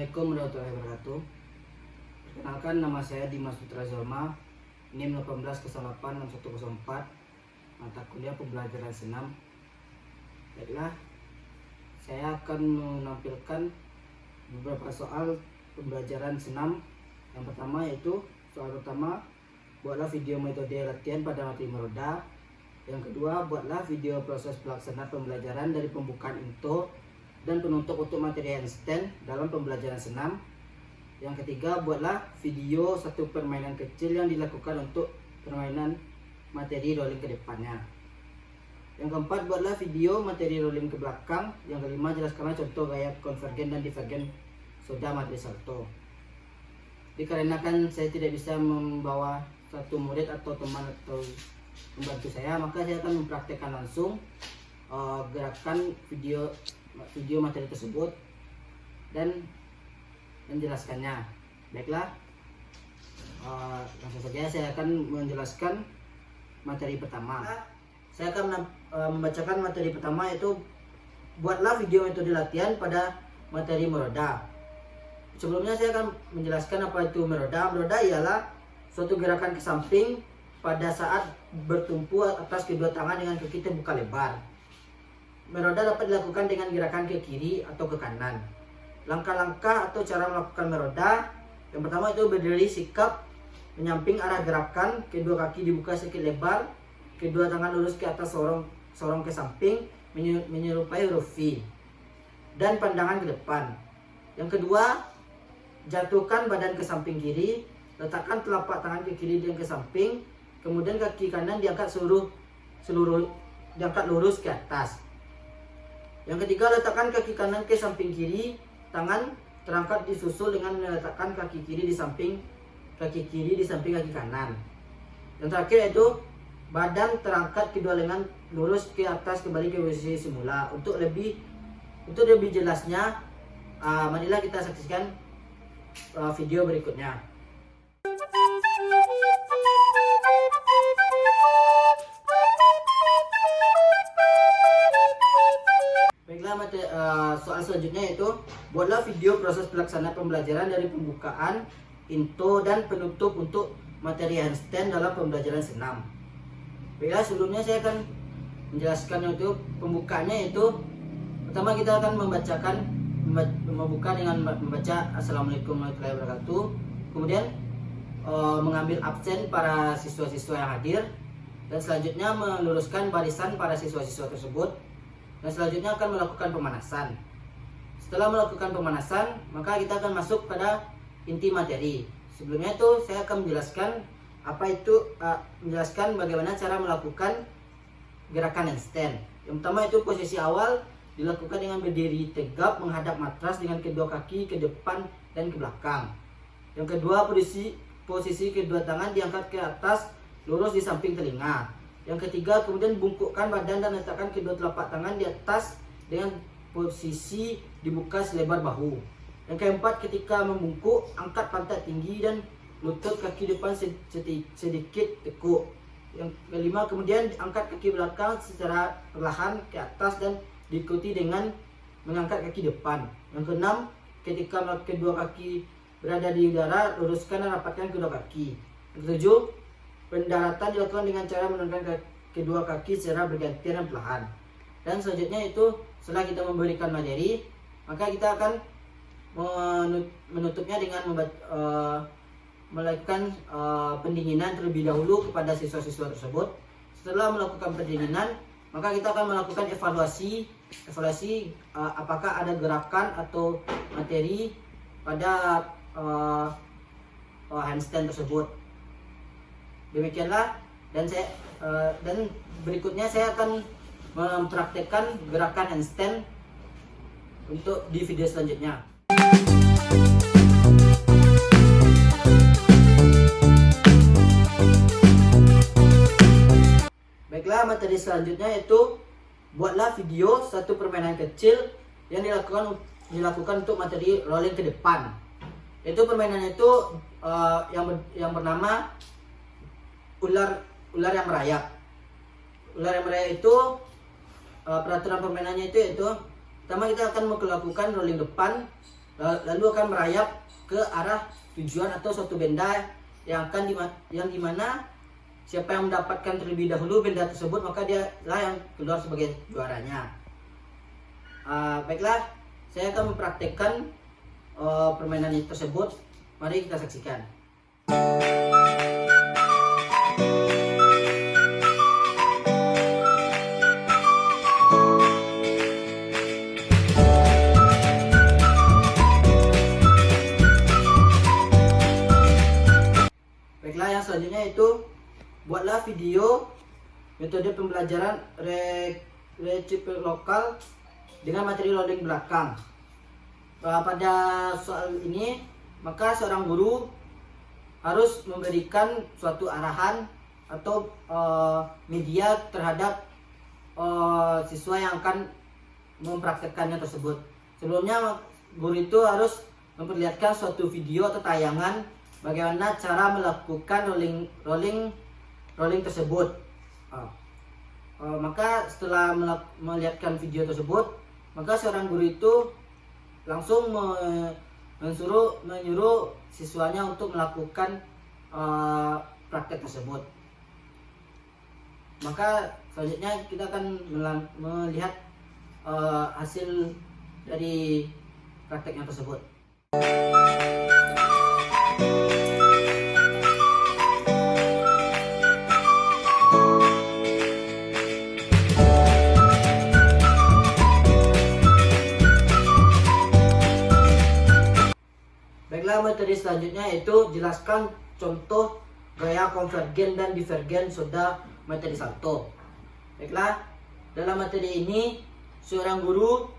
Assalamualaikum warahmatullahi wabarakatuh. Perkenalkan, nama saya Dimas Putra Zalma, NIM 18086104, mata kuliah pembelajaran senam. Baiklah, saya akan menampilkan beberapa soal pembelajaran senam. Yang pertama yaitu soal pertama, buatlah video metode latihan pada materi meroda. Yang kedua, buatlah video proses pelaksanaan pembelajaran dari pembukaan intro dan penutup untuk materi handstand dalam pembelajaran senam. Yang ketiga, buatlah video satu permainan kecil yang dilakukan untuk permainan materi rolling ke depannya. Yang keempat, buatlah video materi rolling ke belakang. Yang kelima, jelaskanlah contoh gaya konvergen dan divergen soda materi salto. Dikarenakan saya tidak bisa membawa satu murid atau teman atau membantu saya, maka saya akan mempraktekkan langsung gerakan video materi tersebut dan menjelaskannya. Baiklah, langsung saja saya akan menjelaskan materi pertama. Saya akan membacakan materi pertama, yaitu buatlah video metode latihan pada materi meroda. Sebelumnya saya akan menjelaskan apa itu meroda. Meroda ialah suatu gerakan ke samping pada saat bertumpu atas kedua tangan dengan kaki terbuka lebar. Meroda dapat dilakukan dengan gerakan ke kiri atau ke kanan. Langkah-langkah atau cara melakukan meroda: yang pertama itu berdiri sikap menyamping arah gerakan, kedua kaki dibuka sedikit lebar, kedua tangan lurus ke atas, sorong ke samping menyerupai huruf V, dan pandangan ke depan. Yang kedua, jatuhkan badan ke samping kiri, letakkan telapak tangan ke kiri dan ke samping, kemudian kaki kanan diangkat diangkat lurus ke atas. Yang ketiga, letakkan kaki kanan ke samping kiri, tangan terangkat disusul dengan meletakkan kaki kiri di samping kaki kanan. Yang terakhir yaitu badan terangkat, kedua lengan lurus ke atas kembali ke posisi semula. Untuk lebih jelasnya, marilah kita saksikan video berikutnya. Soal selanjutnya yaitu buatlah video proses pelaksanaan pembelajaran dari pembukaan, intro, dan penutup untuk materi handstand dalam pembelajaran senam. Baiklah, sebelumnya saya akan menjelaskan untuk pembukaannya, yaitu pertama kita akan membuka dengan membaca Assalamualaikum warahmatullahi wabarakatuh, kemudian mengambil absen para siswa-siswa yang hadir, dan selanjutnya meluruskan barisan para siswa-siswa tersebut. Dan selanjutnya akan melakukan pemanasan. Setelah melakukan pemanasan, maka kita akan masuk pada inti materi. Sebelumnya itu saya akan menjelaskan menjelaskan bagaimana cara melakukan gerakan handstand. Yang pertama itu posisi awal dilakukan dengan berdiri tegap menghadap matras dengan kedua kaki ke depan dan ke belakang. Yang kedua, posisi kedua tangan diangkat ke atas lurus di samping telinga. Yang ketiga, kemudian bungkukkan badan dan letakkan kedua telapak tangan di atas dengan posisi dibuka selebar bahu. Yang keempat, ketika membungkuk, angkat pantat tinggi dan lutut kaki depan sedikit tekuk. Yang kelima, kemudian angkat kaki belakang secara perlahan ke atas dan diikuti dengan mengangkat kaki depan. Yang keenam, ketika kedua kaki berada di udara, luruskan dan rapatkan kedua kaki. Yang ketujuh, pendaratan dilakukan dengan cara menurunkan kedua kaki secara bergantian dan perlahan. Dan selanjutnya itu setelah kita memberikan materi, maka kita akan menutupnya dengan melakukan pendinginan terlebih dahulu kepada siswa-siswa tersebut. Setelah melakukan pendinginan, maka kita akan melakukan evaluasi apakah ada gerakan atau materi pada handstand tersebut. Demikianlah, dan berikutnya saya akan mempraktekkan gerakan handstand untuk di video selanjutnya. Baiklah, materi selanjutnya yaitu buatlah video satu permainan kecil yang dilakukan untuk materi rolling ke depan. Itu permainannya itu yang bernama ular yang merayap. Ular yang merayap itu peraturan permainannya itu yaitu pertama kita akan melakukan rolling depan lalu akan merayap ke arah tujuan atau suatu benda yang dimana siapa yang mendapatkan terlebih dahulu benda tersebut, maka dia lah yang keluar sebagai juaranya. Baiklah, saya akan mempraktekkan permainan tersebut. Mari kita saksikan. Baiklah, yang selanjutnya itu buatlah video metode pembelajaran reciprokal dengan materi loading belakang. Pada soal ini, maka seorang guru harus memberikan suatu arahan atau media terhadap siswa yang akan mempraktekkannya tersebut. Sebelumnya, guru itu harus memperlihatkan suatu video atau tayangan bagaimana cara melakukan rolling tersebut. Maka setelah melihatkan video tersebut, maka seorang guru itu langsung menyuruh siswanya untuk melakukan praktek tersebut. Maka selanjutnya kita akan melihat hasil dari prakteknya tersebut. Baiklah, materi selanjutnya yaitu jelaskan contoh gaya konvergen dan divergen pada materi salto. Baiklah, dalam materi ini seorang guru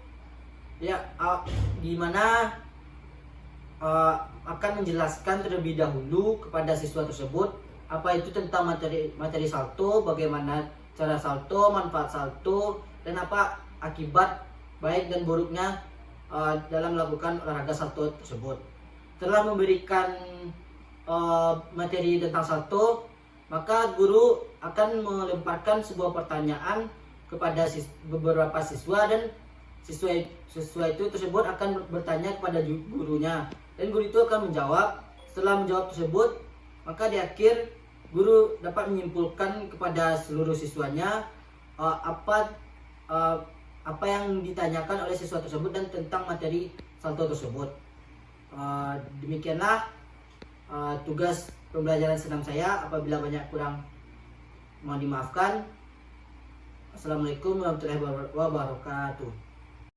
akan menjelaskan terlebih dahulu kepada siswa tersebut apa itu tentang materi salto, bagaimana cara salto, manfaat salto, dan apa akibat baik dan buruknya dalam melakukan olahraga salto tersebut. Setelah memberikan materi tentang salto, maka guru akan melemparkan sebuah pertanyaan kepada beberapa siswa, dan siswa itu tersebut akan bertanya kepada gurunya, dan guru itu akan menjawab. Setelah menjawab tersebut, maka di akhir guru dapat menyimpulkan kepada seluruh siswanya apa yang ditanyakan oleh siswa tersebut dan tentang materi salto tersebut. Demikianlah tugas pembelajaran senam saya. Apabila banyak kurang, mohon dimaafkan. Assalamualaikum warahmatullahi wabarakatuh.